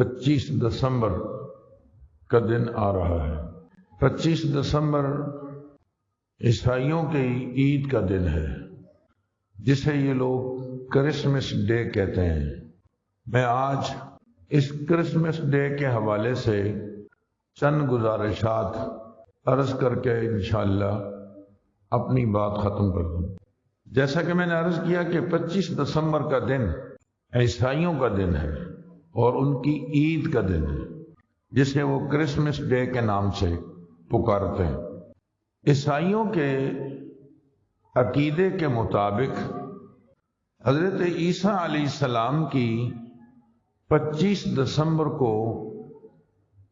25 دسمبر کا دن آ رہا ہے۔ 25 دسمبر عیسائیوں کی عید کا دن ہے، جسے یہ لوگ کرسمس ڈے کہتے ہیں۔ میں آج اس کرسمس ڈے کے حوالے سے چند گزارشات عرض کر کے انشاءاللہ اپنی بات ختم کر دوں۔ جیسا کہ میں نے عرض کیا کہ 25 دسمبر کا دن عیسائیوں کا دن ہے اور ان کی عید کا دن ہے، جسے وہ کرسمس ڈے کے نام سے پکارتے ہیں۔ عیسائیوں کے عقیدے کے مطابق حضرت عیسیٰ علیہ السلام کی 25 دسمبر کو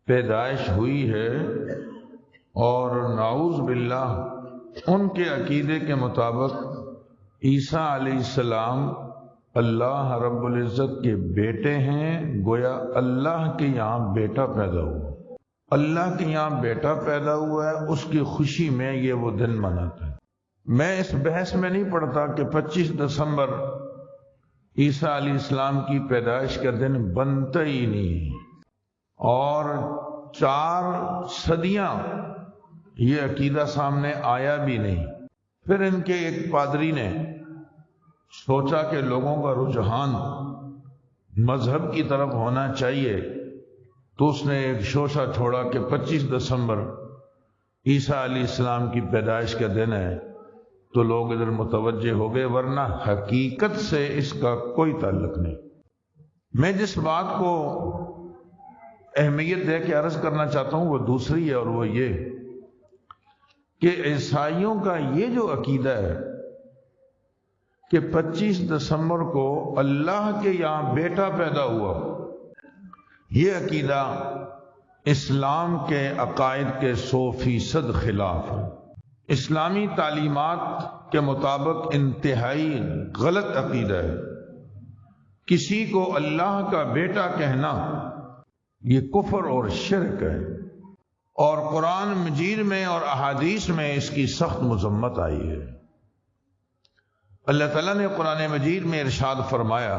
پیدائش ہوئی ہے، اور نعوذ باللہ ان کے عقیدے کے مطابق عیسیٰ علیہ السلام اللہ رب العزت کے بیٹے ہیں، گویا اللہ کے یہاں بیٹا پیدا ہوا، اللہ کے یہاں بیٹا پیدا ہوا ہے، اس کی خوشی میں یہ وہ دن مناتے ہیں۔ میں اس بحث میں نہیں پڑتا کہ 25 دسمبر عیسیٰ علیہ السلام کی پیدائش کا دن بنتا ہی نہیں، اور 4 صدیاں یہ عقیدہ سامنے آیا بھی نہیں۔ پھر ان کے ایک پادری نے سوچا کہ لوگوں کا رجحان مذہب کی طرف ہونا چاہیے، تو اس نے ایک شوشہ چھوڑا کہ 25 دسمبر عیسیٰ علیہ السلام کی پیدائش کا دن ہے، تو لوگ ادھر متوجہ ہو گئے، ورنہ حقیقت سے اس کا کوئی تعلق نہیں۔ میں جس بات کو اہمیت دے کے عرض کرنا چاہتا ہوں وہ دوسری ہے، اور وہ یہ کہ عیسائیوں کا یہ جو عقیدہ ہے کہ 25 دسمبر کو اللہ کے یہاں بیٹا پیدا ہوا، یہ عقیدہ اسلام کے عقائد کے 100% خلاف ہے۔ اسلامی تعلیمات کے مطابق انتہائی غلط عقیدہ ہے۔ کسی کو اللہ کا بیٹا کہنا یہ کفر اور شرک ہے، اور قرآن مجید میں اور احادیث میں اس کی سخت مذمت آئی ہے۔ اللہ تعالیٰ نے قرآن مجید میں ارشاد فرمایا،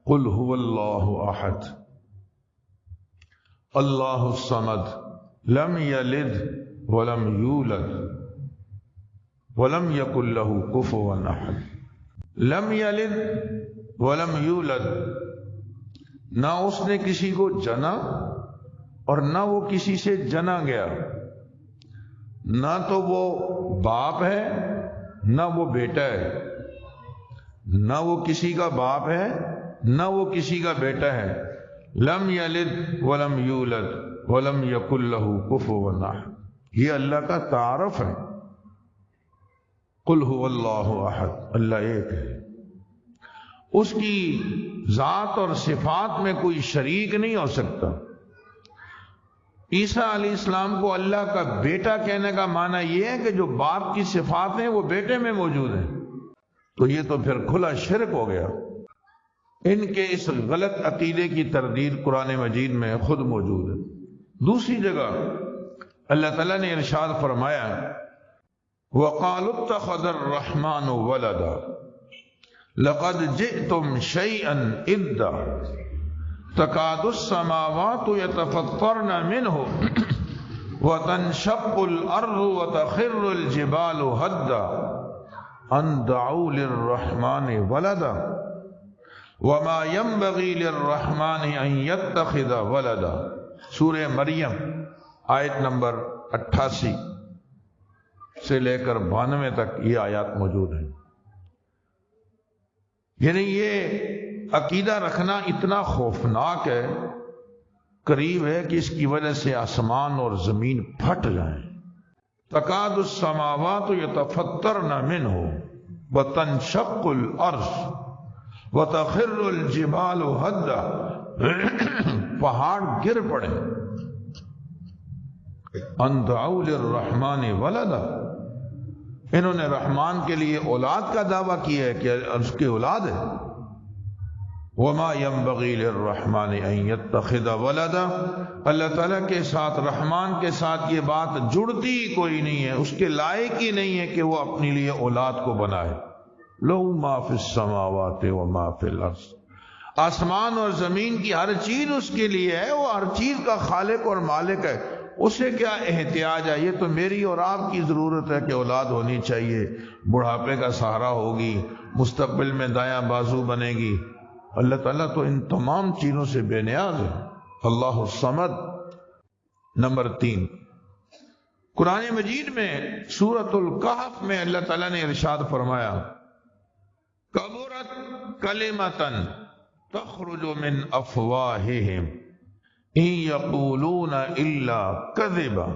قل هو اللہ احد اللہ الصمد لم یلد ولم یولد ولم یکن له کفوا احد۔ لم یلد ولم یولد، نہ اس نے کسی کو جنا اور نہ وہ کسی سے جنا گیا، نہ تو وہ باپ ہے نہ وہ بیٹا ہے، نہ وہ کسی کا باپ ہے نہ وہ کسی کا بیٹا ہے۔ لم یلد ولم یولد ولم یکن له کفوا احد، یہ اللہ کا تعارف ہے۔ قل هو اللہ احد، اللہ ایک ہے، اس کی ذات اور صفات میں کوئی شریک نہیں ہو سکتا۔ عیسیٰ علیہ السلام کو اللہ کا بیٹا کہنے کا معنی یہ ہے کہ جو باپ کی صفات ہیں وہ بیٹے میں موجود ہیں، تو یہ تو پھر کھلا شرک ہو گیا۔ ان کے اس غلط عقیدے کی تردید قرآن مجید میں خود موجود ہے۔ دوسری جگہ اللہ تعالیٰ نے ارشاد فرمایا، وَقَالُوا اتَّخَذَ الرَّحْمَنُ وَلَدًا لَقَدْ جِئْتُمْ شَيْئًا إِدًّا تَكَادُ السَّمَاوَاتُ يَتَفَطَّرْنَ مِنْهُ وَتَنشَقُّ الْأَرْضُ وَتَخِرُّ الْجِبَالُ هَدًّا أَن دَعَوْا لِلرَّحْمَنِ وَلَدًا وَمَا يَنبَغِي لِلرَّحْمَنِ أَن يَتَّخِذَ وَلَدًا۔ سورہ مریم آیت نمبر 88 سے لے کر 92 تک یہ آیات موجود ہیں۔ یعنی یہ عقیدہ رکھنا اتنا خوفناک ہے، قریب ہے کہ اس کی وجہ سے آسمان اور زمین پھٹ جائیں۔ تکاد السماوات یتفطرن منہ وتنشق الارض وتخر الجبال ہدا، پہاڑ گر پڑے۔ ان دعوا للرحمن ولدا، انہوں نے رحمان کے لیے اولاد کا دعویٰ کیا ہے کہ اس کی اولاد ہے۔ وما ينبغي للرحمن ان يتخذ ولدا، اللہ تعالیٰ کے ساتھ، رحمان کے ساتھ یہ بات جڑتی ہی کوئی نہیں ہے، اس کے لائق ہی نہیں ہے کہ وہ اپنے لیے اولاد کو بنائے۔ لو ما فی السماوات وما فی الارض، آسمان اور زمین کی ہر چیز اس کے لیے ہے، وہ ہر چیز کا خالق اور مالک ہے، اسے کیا احتیاج ہے؟ یہ تو میری اور آپ کی ضرورت ہے کہ اولاد ہونی چاہیے، بڑھاپے کا سہارا ہوگی، مستقبل میں دایاں بازو بنے گی۔ اللہ تعالیٰ تو ان تمام چیزوں سے بے نیاز ہے۔ اللہ الصمد۔ نمبر 3، قرآن مجید میں سورۃ الکہف میں اللہ تعالیٰ نے ارشاد فرمایا، کبرت کلمۃ تخرج من افواہہم ان یقولون الا کذبا۔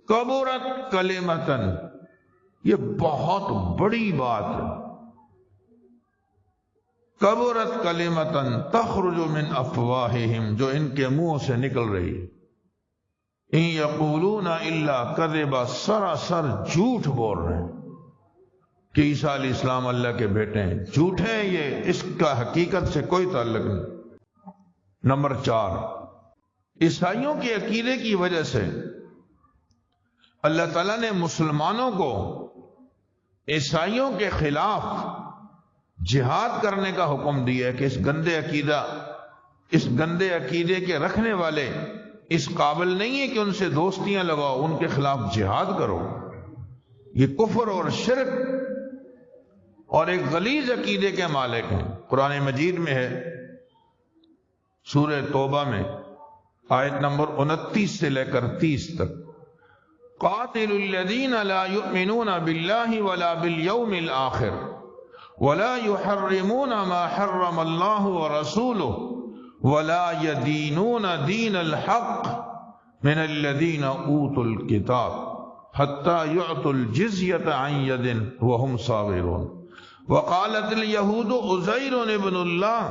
کبرت کلمۃ، یہ بہت بڑی بات ہے۔ کبرت کلمۃ تخرج من افواہہم، جو ان کے منہوں سے نکل رہی ہے، ان یقولون الا کذبا، سراسر جھوٹ بول رہے ہیں کہ عیسیٰ علیہ السلام اللہ کے بیٹے ہیں، جھوٹ ہے یہ، اس کا حقیقت سے کوئی تعلق نہیں۔ نمبر 4، عیسائیوں کے عقیدے کی وجہ سے اللہ تعالیٰ نے مسلمانوں کو عیسائیوں کے خلاف جہاد کرنے کا حکم دیا ہے کہ اس گندے عقیدے کے رکھنے والے اس قابل نہیں ہے کہ ان سے دوستیاں لگاؤ، ان کے خلاف جہاد کرو۔ یہ کفر اور شرک اور ایک غلیظ عقیدے کے مالک ہیں۔ قرآن مجید میں ہے، سورہ توبہ میں آیت نمبر 29 سے لے کر 30 تک، قاتل الذین لا یؤمنون باللہ ولا بالیوم الآخر ولا يحرمون ما حرم اللہ ورسولہ ولا يدینون دین الحق من الذین اوتوا الکتاب حتی یعطوا الجزیۃ عن ید وهم صاغرون وقالت اليہود عزیر ابن اللہ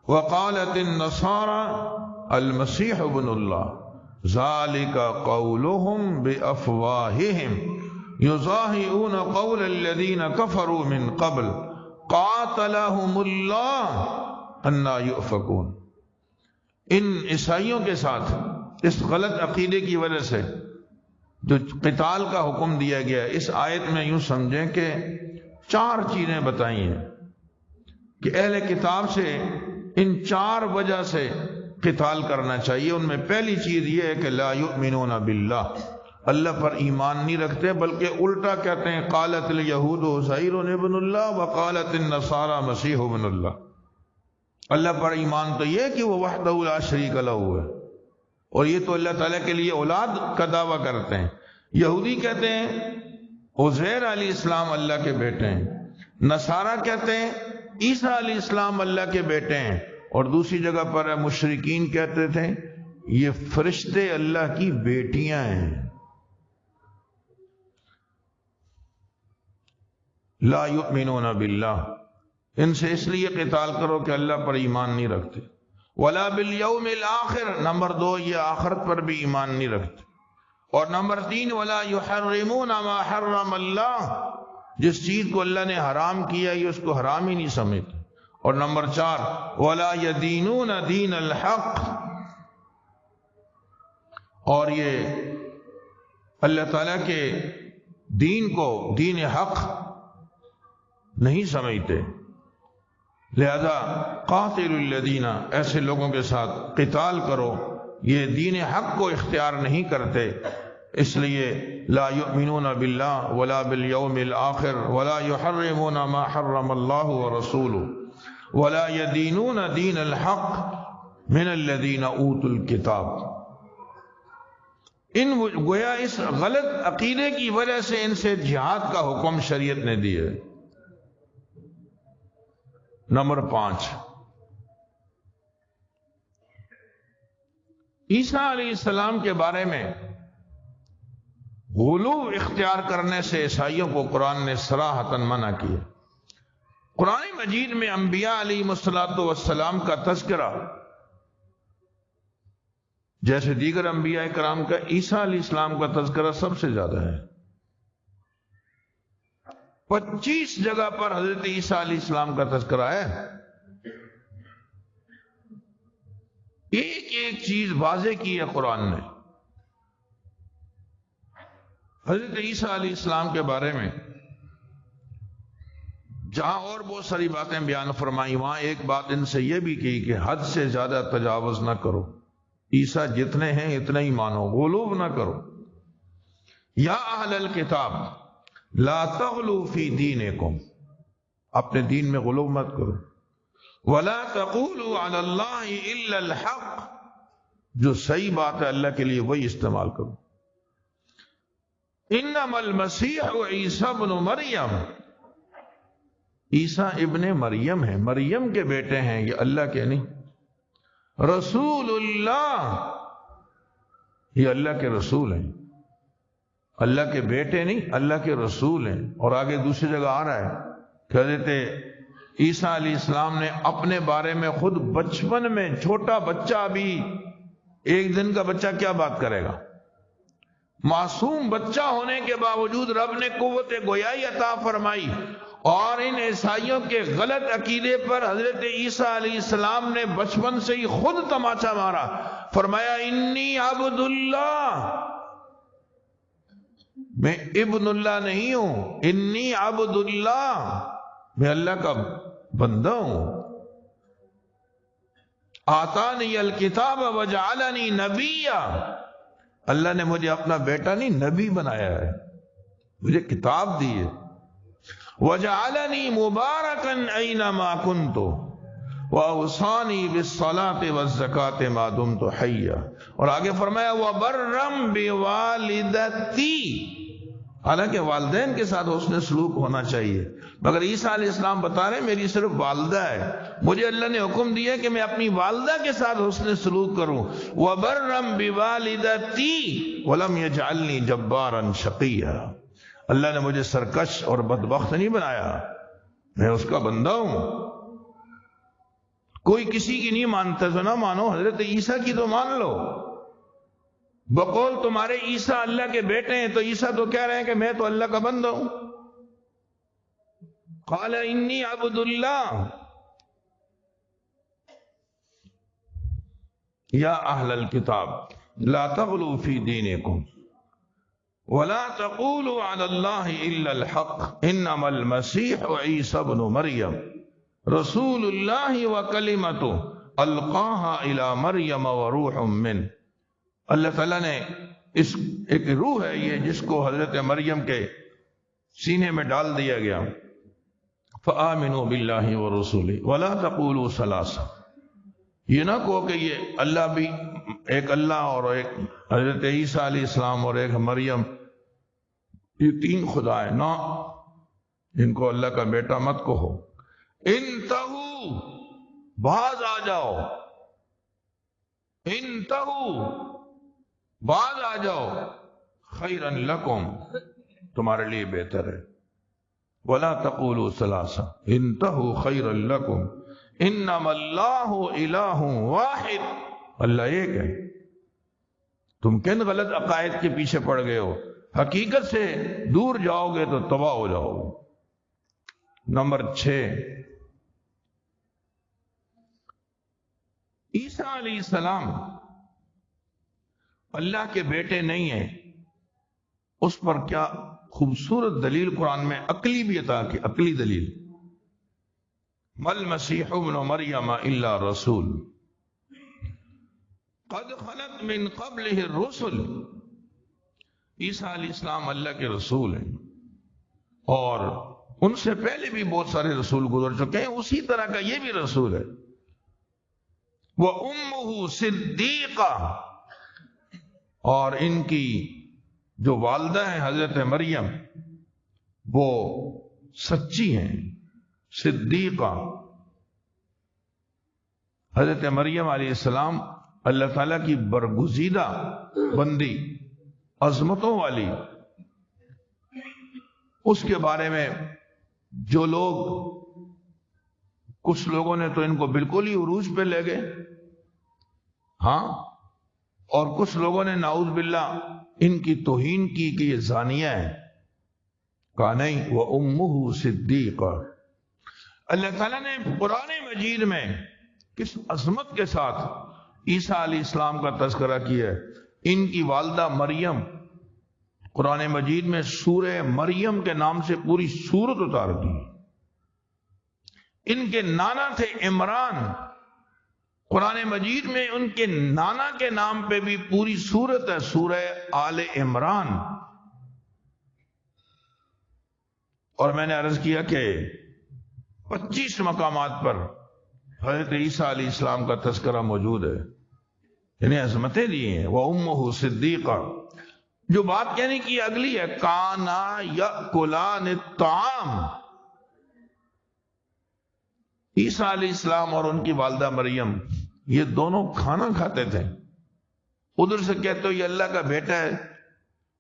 وقالت النصارى المسیح ابن اللہ ذالک قولهم بافواہہم یضاہئون قول الذین کفروا من قبل قاتلہم اللہ انا یؤفکون۔ ان عیسائیوں کے ساتھ اس غلط عقیدے کی وجہ سے جو قتال کا حکم دیا گیا، اس آیت میں یوں سمجھیں کہ 4 چیزیں بتائی ہیں کہ اہل کتاب سے ان 4 وجہ سے قتال کرنا چاہیے۔ ان میں پہلی چیز یہ ہے کہ لا یؤمنون باللہ، اللہ پر ایمان نہیں رکھتے، بلکہ الٹا کہتے ہیں قالت الیہود عزیر ابن اللہ وقالت النصارى مسیح ابن اللہ۔ اللہ پر ایمان تو یہ کہ وہ وحدہ لا شریک لہ ہے، اور یہ تو اللہ تعالیٰ کے لیے اولاد کا دعویٰ کرتے ہیں۔ یہودی کہتے ہیں عزیر علیہ السلام اللہ کے بیٹے ہیں، نصارہ کہتے ہیں عیسیٰ علیہ السلام اللہ کے بیٹے ہیں، اور دوسری جگہ پر مشرکین کہتے تھے یہ فرشتے اللہ کی بیٹیاں ہیں۔ لا یؤمنون باللہ، ان سے اس لیے قتال کرو کہ اللہ پر ایمان نہیں رکھتے۔ ولا بالیوم الآخر، نمبر 2 یہ آخرت پر بھی ایمان نہیں رکھتے۔ اور نمبر 3 ولا یحرمون ما حرم اللہ، جس چیز کو اللہ نے حرام کیا یہ اس کو حرام ہی نہیں سمجھتے۔ اور نمبر 4 ولا یدینون دین الحق، اور یہ اللہ تعالیٰ کے دین کو دین حق نہیں سمجھتے، لہذا قاتل الذین، ایسے لوگوں کے ساتھ قتال کرو یہ دین حق کو اختیار نہیں کرتے، اس لیے لا یؤمنون باللہ ولا بالیوم الآخر ولا یحرمون ما حرم اللہ ورسولہ ولا یدینون دین الحق من الذین اوتوا الکتاب۔ ان گویا اس غلط عقیدے کی وجہ سے ان سے جہاد کا حکم شریعت نے دیا ہے۔ نمبر 5، عیسیٰ علیہ السلام کے بارے میں غلو اختیار کرنے سے عیسائیوں کو قرآن نے صراحتاً منع کیا۔ قرآن مجید میں انبیاء علیہ السلام کا تذکرہ جیسے دیگر انبیاء کرام کا، عیسیٰ علیہ السلام کا تذکرہ سب سے زیادہ ہے۔ 25 جگہ پر حضرت عیسیٰ علیہ السلام کا تذکرہ ہے۔ ایک ایک چیز واضح کی ہے قرآن نے۔ حضرت عیسیٰ علیہ السلام کے بارے میں جہاں اور بہت ساری باتیں بیان فرمائی، وہاں ایک بات ان سے یہ بھی کی کہ حد سے زیادہ تجاوز نہ کرو، عیسیٰ جتنے ہیں اتنے ہی مانو، غلو نہ کرو۔ یا اہل الکتاب لا تغلوا فی دینکم، اپنے دین میں غلو مت کرو۔ ولا تقولوا علی اللہ الا الحق، جو صحیح بات ہے اللہ کے لیے وہی استعمال کرو۔ انما المسیح عیسی ابن مریم، عیسیٰ ابن مریم ہے، مریم کے بیٹے ہیں، یہ اللہ کے نہیں۔ رسول اللہ، یہ اللہ کے رسول ہیں، اللہ کے بیٹے نہیں، اللہ کے رسول ہیں۔ اور آگے دوسری جگہ آ رہا ہے کہ حضرت عیسیٰ علیہ السلام نے اپنے بارے میں خود بچپن میں، چھوٹا بچہ بھی، ایک دن کا بچہ کیا بات کرے گا، معصوم بچہ ہونے کے باوجود رب نے قوت گویائی عطا فرمائی، اور ان عیسائیوں کے غلط عقیدے پر حضرت عیسیٰ علیہ السلام نے بچپن سے ہی خود تماچا مارا، فرمایا انی عبد اللہ، میں ابن اللہ نہیں ہوں، انی عبد اللہ، میں اللہ کا بندہ ہوں۔ آتانی الکتاب وجعلنی نبیا، اللہ نے مجھے اپنا بیٹا نہیں نبی بنایا ہے، مجھے کتاب دی ہے۔ وجعلنی مبارکا اینما کنت واوصانی بالصلاۃ والزکاۃ ما دمت حیا، اور آگے فرمایا وبرا بوالدتی، حالانکہ والدین کے ساتھ حسن سلوک ہونا چاہیے، مگر عیسیٰ علیہ السلام بتا رہے ہیں میری صرف والدہ ہے، مجھے اللہ نے حکم دیا کہ میں اپنی والدہ کے ساتھ حسن سلوک کروں۔ وبرا بوالدتی ولم یجعلنی جبارا شقیا، اللہ نے مجھے سرکش اور بدبخت نہیں بنایا، میں اس کا بندہ ہوں۔ کوئی کسی کی نہیں مانتا تو نہ مانو، حضرت عیسیٰ کی تو مان لو۔ بقول تمہارے عیسیٰ اللہ کے بیٹے ہیں، تو عیسیٰ تو کہہ رہے ہیں کہ میں تو اللہ کا بندہ ہوں۔ قال انی عبد اللہ۔ یا اہل الکتاب لا تغلوا فی دینکم ولا تقولوا علی اللہ الا الحق انما المسیح عیسی ابن مریم رسول اللہ وکلمتہ القاها الی مریم وروح منہ، اللہ تعالیٰ نے ایک روح ہے یہ جس کو حضرت مریم کے سینے میں ڈال دیا گیا۔ فآمنوا باللہ ورسولہ ولا تقولوا ثلاثہ، یہ نہ کہو کہ یہ اللہ بھی ایک اللہ اور ایک حضرت عیسیٰ علیہ السلام اور ایک مریم، یہ تین خدا ہے، نہ، ان کو اللہ کا بیٹا مت کہو۔ انتہو، باز آ جاؤ، انتہو، باز آ جاؤ، خیرا لکم، تمہارے لیے بہتر ہے۔ ولا تقولوا ثلاثہ انتہو خیرا لکم انما اللہ الہ واحد، اللہ ایک ہے۔ تم کن غلط عقائد کے پیچھے پڑ گئے ہو، حقیقت سے دور جاؤ گے تو تباہ ہو جاؤ گے۔ نمبر 6، عیسیٰ علیہ السلام اللہ کے بیٹے نہیں ہیں، اس پر کیا خوبصورت دلیل قرآن میں عقلی بھی عطا کی، عقلی دلیل۔ مل مسیح ابن مریم الا رسول قد خلت من قبلہ الرسل، عیسیٰ علیہ السلام اللہ کے رسول ہیں اور ان سے پہلے بھی بہت سارے رسول گزر چکے ہیں، اسی طرح کا یہ بھی رسول ہے۔ وَأُمُّهُ صِدِّيقَةٌ، اور ان کی جو والدہ ہیں حضرت مریم وہ سچی ہیں، صدیقہ۔ حضرت مریم علیہ السلام اللہ تعالیٰ کی برگزیدہ بندی، عظمتوں والی، اس کے بارے میں جو لوگ، کچھ لوگوں نے تو ان کو بالکل ہی عروج پہ لے گئے، ہاں، اور کچھ لوگوں نے نعوذ باللہ ان کی توہین کی کہ یہ زانیہ ہیں، کہا نہیں، وَأُمُّهُ صِدِّيقَةٌ۔ اللہ تعالیٰ نے قرآن مجید میں کس عظمت کے ساتھ عیسیٰ علیہ السلام کا تذکرہ کیا ہے۔ ان کی والدہ مریم، قرآن مجید میں سورہ مریم کے نام سے پوری سورت اتار دی، ان کے نانا تھے عمران. قرآن مجید میں ان کے نانا کے نام پہ بھی پوری سورت ہے، سورہ آل عمران. اور میں نے عرض کیا کہ 25 مقامات پر حضرت عیسیٰ علیہ السلام کا تذکرہ موجود ہے، یعنی عظمتیں دی ہیں. وَأُمُّهُ صِدِّيقَةٌ. جو بات کہنے کی اگلی ہے، کانا یأکلان الطعام. عیسیٰ علیہ السلام اور ان کی والدہ مریم یہ دونوں کھانا کھاتے تھے. ادھر سے کہتے ہو یہ اللہ کا بیٹا ہے،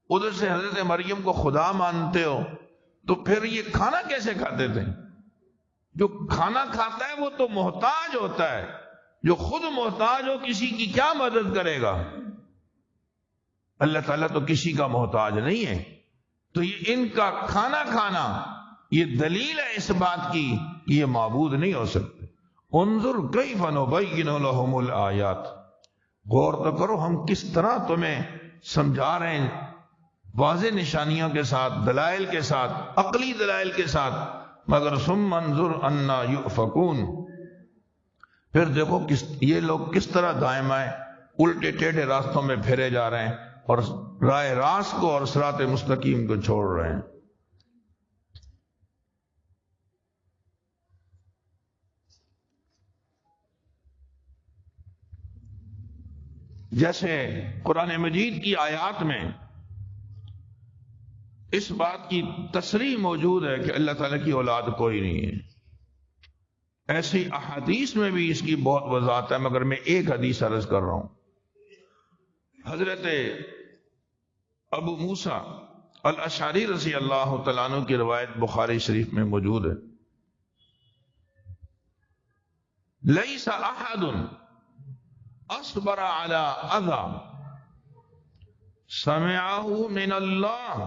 ادھر سے حضرت مریم کو خدا مانتے ہو، تو پھر یہ کھانا کیسے کھاتے تھے؟ جو کھانا کھاتا ہے وہ تو محتاج ہوتا ہے، جو خود محتاج ہو کسی کی کیا مدد کرے گا؟ اللہ تعالیٰ تو کسی کا محتاج نہیں ہے. تو یہ ان کا کھانا کھانا یہ دلیل ہے اس بات کی کہ یہ معبود نہیں ہو سکتے. انظر کیف نبین لہم الآیات. غور تو کرو ہم کس طرح تمہیں سمجھا رہے ہیں واضح نشانیوں کے ساتھ، دلائل کے ساتھ، عقلی دلائل کے ساتھ. مگر ثم انظر انا یؤفکون. پھر دیکھو یہ لوگ کس طرح دائیں بائیں الٹے ٹیڑھے راستوں میں پھیرے جا رہے ہیں اور راہ راست کو اور صراط مستقیم کو چھوڑ رہے ہیں. جیسے قرآن مجید کی آیات میں اس بات کی تصریح موجود ہے کہ اللہ تعالیٰ کی اولاد کوئی نہیں ہے، ایسی احادیث میں بھی اس کی بہت وضاحت ہے، مگر میں ایک حدیث عرض کر رہا ہوں. حضرت ابو موسیٰ الاشعری رضی اللہ تعالیٰ عنہ کی روایت بخاری شریف میں موجود ہے. لیس احد اصبر على اذى سمعه من الله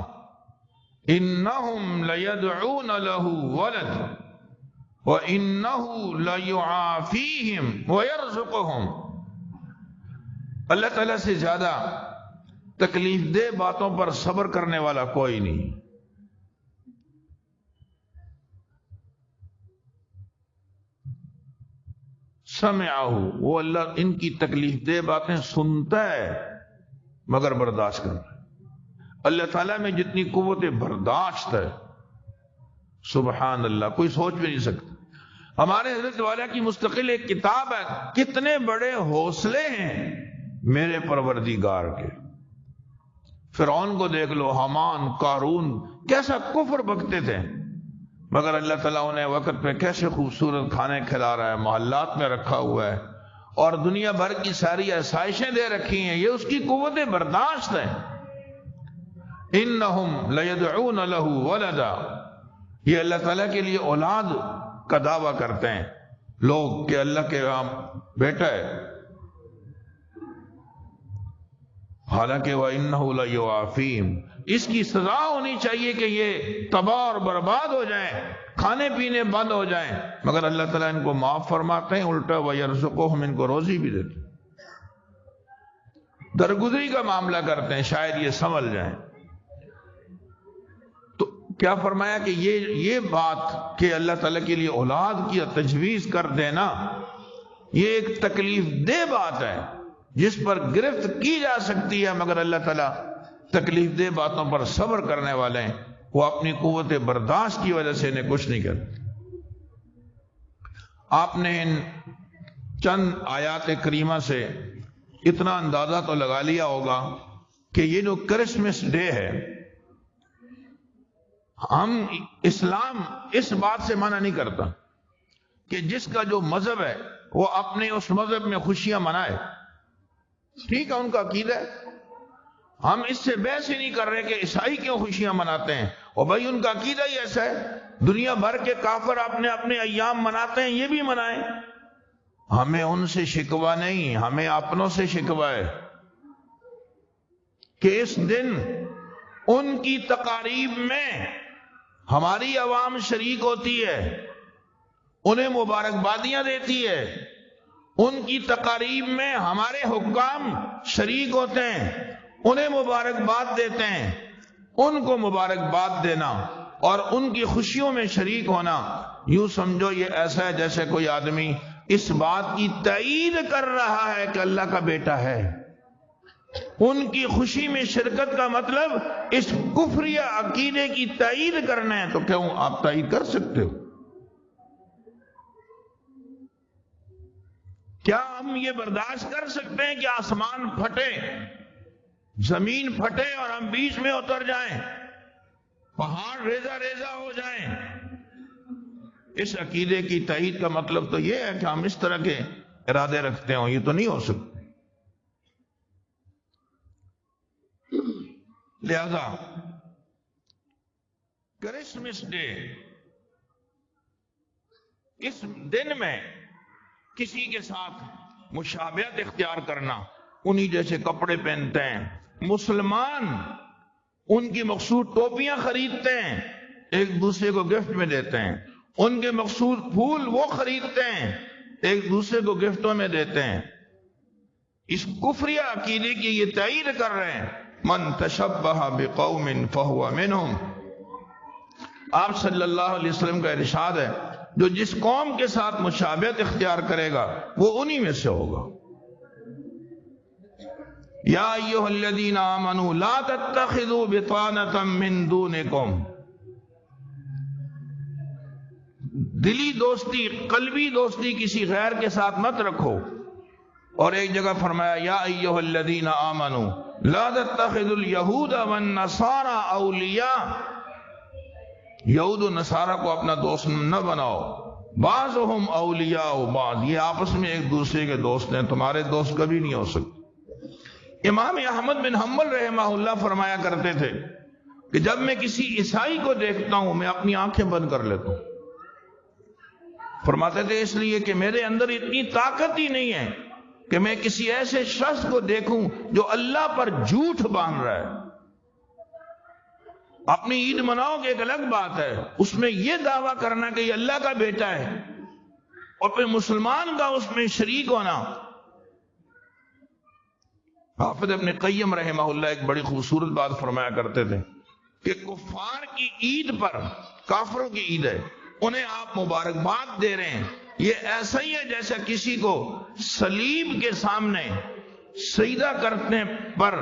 انهم ليدعون له ولد وانه ليعافيهم ويرزقهم. اللہ تعالیٰ سے زیادہ تکلیف دہ باتوں پر صبر کرنے والا کوئی نہیں. سمعہ، وہ اللہ ان کی تکلیف دہ باتیں سنتا ہے مگر برداشت کرتا ہے. اللہ تعالیٰ میں جتنی قوت برداشت ہے سبحان اللہ کوئی سوچ بھی نہیں سکتا. ہمارے حضرت والا کی مستقل ایک کتاب ہے، کتنے بڑے حوصلے ہیں میرے پروردگار کے. فرعون کو دیکھ لو، حامان، قارون کیسا کفر بکتے تھے، مگر اللہ تعالیٰ انہیں وقت پہ کیسے خوبصورت کھانے کھلا رہا ہے، محلات میں رکھا ہوا ہے اور دنیا بھر کی ساری آسائشیں دے رکھی ہیں. یہ اس کی قوت برداشت ہے. انہم لیدعون لہ ولدا. یہ اللہ تعالیٰ کے لیے اولاد کا دعویٰ کرتے ہیں لوگ کہ اللہ کے یہاں بیٹا ہے، حالانکہ وَإِنَّهُ لَيُعَافِيهِمْ. اس کی سزا ہونی چاہیے کہ یہ تباہ اور برباد ہو جائیں، کھانے پینے بند ہو جائیں، مگر اللہ تعالیٰ ان کو معاف فرماتے ہیں، الٹا وَيَرْزُقُهُمْ ان کو روزی بھی دیتے ہیں. درگزری کا معاملہ کرتے ہیں شاید یہ سنبھل جائیں. تو کیا فرمایا کہ یہ بات کہ اللہ تعالیٰ کے لیے اولاد کی تجویز کر دینا یہ ایک تکلیف دہ بات ہے جس پر گرفت کی جا سکتی ہے، مگر اللہ تعالیٰ تکلیف دہ باتوں پر صبر کرنے والے ہیں. وہ اپنی قوت برداشت کی وجہ سے انہیں کچھ نہیں کرتے. آپ نے ان چند آیات کریمہ سے اتنا اندازہ تو لگا لیا ہوگا کہ یہ جو کرسمس ڈے ہے، ہم اسلام اس بات سے منع نہیں کرتا کہ جس کا جو مذہب ہے وہ اپنے اس مذہب میں خوشیاں منائے. ٹھیک ہے، ان کا عقیدہ ہے، ہم اس سے بحث ہی نہیں کر رہے کہ عیسائی کیوں خوشیاں مناتے ہیں. اور بھائی ان کا عقیدہ ہی ایسا ہے، دنیا بھر کے کافر اپنے اپنے ایام مناتے ہیں، یہ بھی منائیں. ہمیں ان سے شکوہ نہیں، ہمیں اپنوں سے شکوہ ہے کہ اس دن ان کی تقاریب میں ہماری عوام شریک ہوتی ہے، انہیں مبارکبادیاں دیتی ہے. ان کی تقاریب میں ہمارے حکام شریک ہوتے ہیں، انہیں مبارکباد دیتے ہیں. ان کو مبارکباد دینا اور ان کی خوشیوں میں شریک ہونا یوں سمجھو یہ ایسا ہے جیسے کوئی آدمی اس بات کی تائید کر رہا ہے کہ اللہ کا بیٹا ہے۔ ان کی خوشی میں شرکت کا مطلب اس کفریہ عقیدے کی تائید کرنا ہے۔ تو کیوں آپ تائید کر سکتے ہو؟ کیا ہم یہ برداشت کر سکتے ہیں کہ آسمان پھٹے، زمین پھٹے اور ہم بیچ میں اتر جائیں، پہاڑ ریزہ ریزہ ہو جائیں؟ اس عقیدے کی تائید کا مطلب تو یہ ہے کہ ہم اس طرح کے ارادے رکھتے ہوں، یہ تو نہیں ہو سکتے۔ لہذا کرسمس ڈے، اس دن میں کسی کے ساتھ مشابہت اختیار کرنا، انہی جیسے کپڑے پہنتے ہیں، مسلمان ان کی مخصوص ٹوپیاں خریدتے ہیں، ایک دوسرے کو گفٹ میں دیتے ہیں، ان کے مخصوص پھول وہ خریدتے ہیں، ایک دوسرے کو گفٹوں میں دیتے ہیں۔ اس کفریہ عقیدے کی یہ تائید کر رہے ہیں، من تشبہ بقوم فہو منہم۔ آپ صلی اللہ علیہ وسلم کا ارشاد ہے، جو جس قوم کے ساتھ مشابہت اختیار کرے گا وہ انہی میں سے ہوگا۔ یا ایھا الذین آمنوا لا تتخذوا بطانۃ من دونکم۔ دلی دوستی، قلبی دوستی کسی غیر کے ساتھ مت رکھو۔ اور ایک جگہ فرمایا یا ایھا الذین آمنوا لا تتخذوا الیہود والنصارى اولیاء۔ یہود و نصارہ کو اپنا دوست نہ بناؤ، بعضهم اولیاء بعض، یہ آپس میں ایک دوسرے کے دوست ہیں، تمہارے دوست کبھی نہیں ہو سکتے۔ امام احمد بن حنبل رحمہ اللہ فرمایا کرتے تھے کہ جب میں کسی عیسائی کو دیکھتا ہوں میں اپنی آنکھیں بند کر لیتا ہوں۔ فرماتے تھے اس لیے کہ میرے اندر اتنی طاقت ہی نہیں ہے کہ میں کسی ایسے شخص کو دیکھوں جو اللہ پر جھوٹ باندھ رہا ہے۔ اپنی عید مناؤ کہ ایک الگ بات ہے، اس میں یہ دعویٰ کرنا کہ یہ اللہ کا بیٹا ہے اور پھر مسلمان کا اس میں شریک ہونا۔ حافظ ابن قیم رحمہ اللہ ایک بڑی خوبصورت بات فرمایا کرتے تھے کہ کفار کی عید پر، کافروں کی عید ہے، انہیں آپ مبارکباد دے رہے ہیں، یہ ایسا ہی ہے جیسا کسی کو صلیب کے سامنے سجدہ کرنے پر،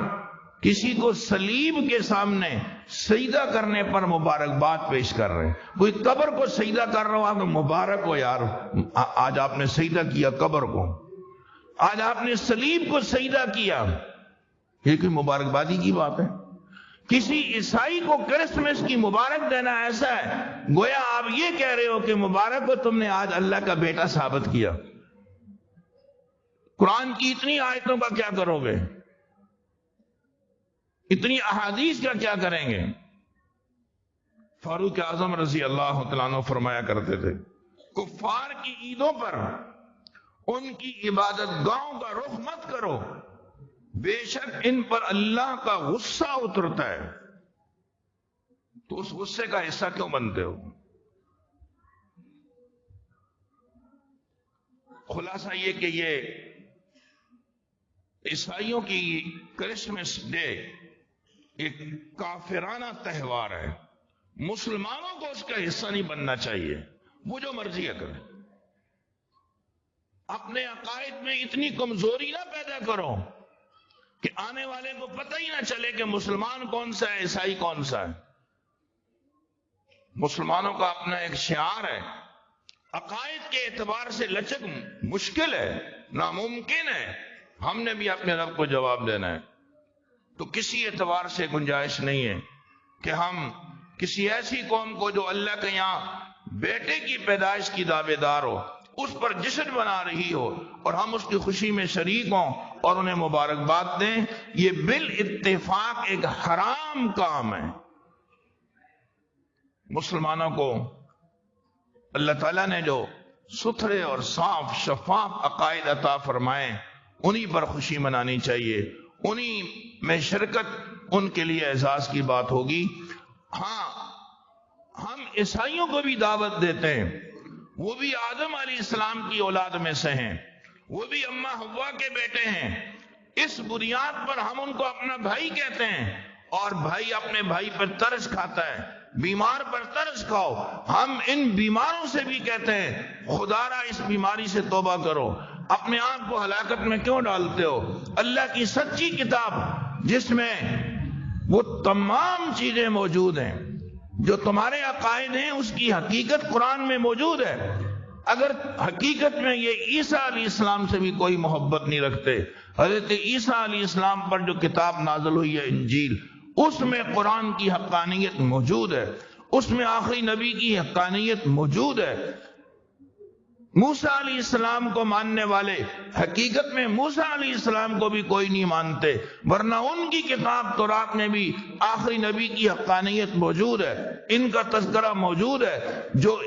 کسی کو صلیب کے سامنے سجدہ کرنے پر مبارکباد پیش کر رہے ہیں۔ کوئی قبر کو سجدہ کر رہا ہو، مبارک ہو یار، آج آپ نے سجدہ کیا قبر کو، آج آپ نے صلیب کو سجدہ کیا، یہ کوئی مبارکبادی کی بات ہے؟ کسی عیسائی کو کرسمس کی مبارک دینا ایسا ہے گویا آپ یہ کہہ رہے ہو کہ مبارک ہو تم نے آج اللہ کا بیٹا ثابت کیا۔ قرآن کی اتنی آیتوں کا کیا کرو گے؟ اتنی احادیث کا کیا کریں گے؟ فاروق اعظم رضی اللہ تعالیٰ عنہ فرمایا کرتے تھے کفار کی عیدوں پر ان کی عبادت گاہوں کا رخ مت کرو، بے شک ان پر اللہ کا غصہ اترتا ہے۔ تو اس غصے کا حصہ کیوں بنتے ہو؟ خلاصہ یہ کہ یہ عیسائیوں کی کرسمس ڈے ایک کافرانہ تہوار ہے، مسلمانوں کو اس کا حصہ نہیں بننا چاہیے، وہ جو مرضی ہے کرے۔ اپنے عقائد میں اتنی کمزوری نہ پیدا کرو کہ آنے والے کو پتہ ہی نہ چلے کہ مسلمان کون سا ہے، عیسائی کون سا ہے۔ مسلمانوں کا اپنا ایک شعار ہے، عقائد کے اعتبار سے لچک مشکل ہے، ناممکن ہے، ہم نے بھی اپنے رب کو جواب دینا ہے، تو کسی اعتبار سے گنجائش نہیں ہے کہ ہم کسی ایسی قوم کو جو اللہ کے یہاں بیٹے کی پیدائش کی دعوے دار ہو، اس پر جشن بنا رہی ہو اور ہم اس کی خوشی میں شریک ہوں اور انہیں مبارکباد دیں، یہ بالاتفاق ایک حرام کام ہے۔ مسلمانوں کو اللہ تعالیٰ نے جو ستھرے اور صاف شفاف عقائد عطا فرمائے انہی پر خوشی منانی چاہیے، انہی میں شرکت ان کے لیے اعزاز کی بات ہوگی۔ ہاں ہم عیسائیوں کو بھی دعوت دیتے ہیں، وہ بھی آدم علیہ السلام کی اولاد میں سے ہیں، وہ بھی اماں حوا کے بیٹے ہیں، اس بنیاد پر ہم ان کو اپنا بھائی کہتے ہیں اور بھائی اپنے بھائی پر ترس کھاتا ہے، بیمار پر ترس کھاؤ۔ ہم ان بیماروں سے بھی کہتے ہیں خدا را اس بیماری سے توبہ کرو، اپنے آپ کو ہلاکت میں کیوں ڈالتے ہو؟ اللہ کی سچی کتاب جس میں وہ تمام چیزیں موجود ہیں جو تمہارے عقائد ہیں، اس کی حقیقت قرآن میں موجود ہے۔ اگر حقیقت میں یہ عیسیٰ علیہ السلام سے بھی کوئی محبت نہیں رکھتے، حضرت عیسیٰ علیہ السلام پر جو کتاب نازل ہوئی ہے انجیل، اس میں قرآن کی حقانیت موجود ہے، اس میں آخری نبی کی حقانیت موجود ہے۔ موسیٰ علیہ السلام کو ماننے والے حقیقت میں موسیٰ علیہ السلام کو بھی کوئی نہیں مانتے، ورنہ ان کی کتاب تورات میں بھی آخری نبی کی حقانیت موجود ہے، ان کا تذکرہ موجود ہے۔ جو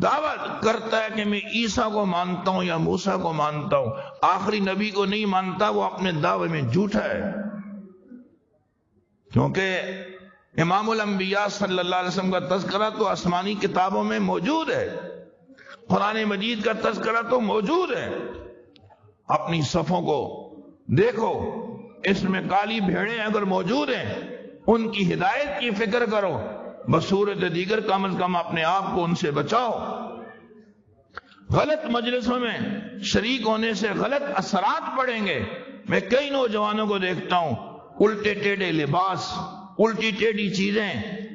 دعویٰ کرتا ہے کہ میں عیسیٰ کو مانتا ہوں یا موسیٰ کو مانتا ہوں، آخری نبی کو نہیں مانتا، وہ اپنے دعوے میں جھوٹا ہے، کیونکہ امام الانبیاء صلی اللہ علیہ وسلم کا تذکرہ تو آسمانی کتابوں میں موجود ہے، قرآن مجید کا تذکرہ تو موجود ہے۔ اپنی صفوں کو دیکھو، اس میں کالی بھیڑیں اگر موجود ہیں، ان کی ہدایت کی فکر کرو، بصورت دیگر کم از کم اپنے آپ کو ان سے بچاؤ۔ غلط مجلسوں میں شریک ہونے سے غلط اثرات پڑیں گے۔ میں کئی نوجوانوں کو دیکھتا ہوں، الٹے ٹیڑھے لباس، الٹی ٹیڑھی چیزیں،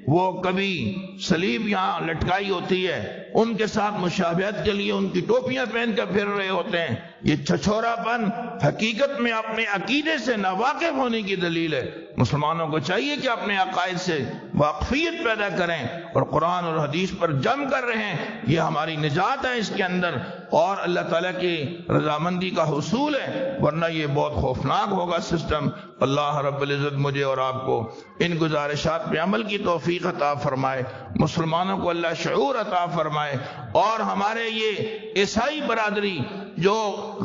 وہ کبھی صلیب یہاں لٹکائی ہوتی ہے، ان کے ساتھ مشابہت کے لیے ان کی ٹوپیاں پہن کر پھر رہے ہوتے ہیں۔ یہ چھچورا پن حقیقت میں اپنے عقیدے سے ناواقف ہونے کی دلیل ہے۔ مسلمانوں کو چاہیے کہ اپنے عقائد سے واقفیت پیدا کریں اور قرآن اور حدیث پر جم کر رہیں، یہ ہماری نجات ہے اس کے اندر، اور اللہ تعالیٰ کی رضامندی کا حصول ہے، ورنہ یہ بہت خوفناک ہوگا سسٹم۔ اللہ رب العزت مجھے اور آپ کو ان گزارشات پہ عمل کی توفیق عطا فرمائے، مسلمانوں کو اللہ شعور عطا فرمائے، اور ہمارے یہ عیسائی برادری جو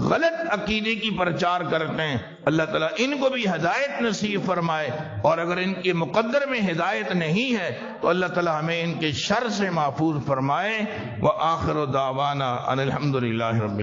غلط عقیدے کی پرچار کرتے ہیں، اللہ تعالیٰ ان کو بھی ہدایت نصیب فرمائے، اور اگر ان کے مقدر میں ہدایت نہیں ہے تو اللہ تعالیٰ ہمیں ان کے شر سے محفوظ فرمائے۔ وآخر دعوانا ان الحمدللہ رب العالمین۔